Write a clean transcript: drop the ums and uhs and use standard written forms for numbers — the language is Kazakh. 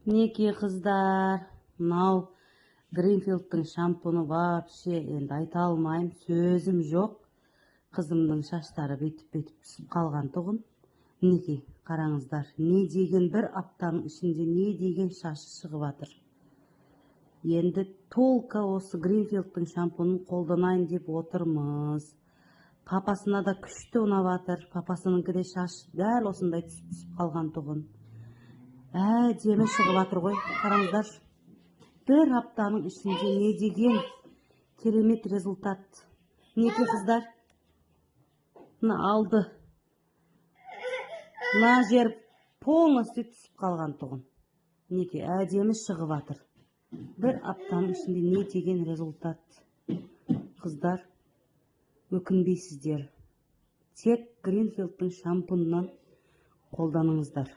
Неке қыздар, мынау Гринфилдтың шампуны вообще енді айта алмайым, сөзім жоқ. Қызымның шаштары бетіп түсіп қалған тұғын. Неке, қараңыздар, не деген бір аптаның ішінде не деген шашы шығып жатыр. Енді толка осы Гринфилдтың шампунын қолданайын деп отырмыз. Папасына да күшті ұнап жатыр. Папасыныңкі де шаш дәл осындай түсіп қалған тұғын. Әдемі шығып жатыр ғой, қараңыздар. Бір аптаның ішінде не деген керемет результат. Неке қыздар, мына алды, мына жер полностью түсіп қалған тұғын. Неке, әдемі шығып жатыр. Бір аптаның ішінде не деген результат. Қыздар, өкінбейсіздер. Тек Гринфилдтың шампунынан қолданыңыздар.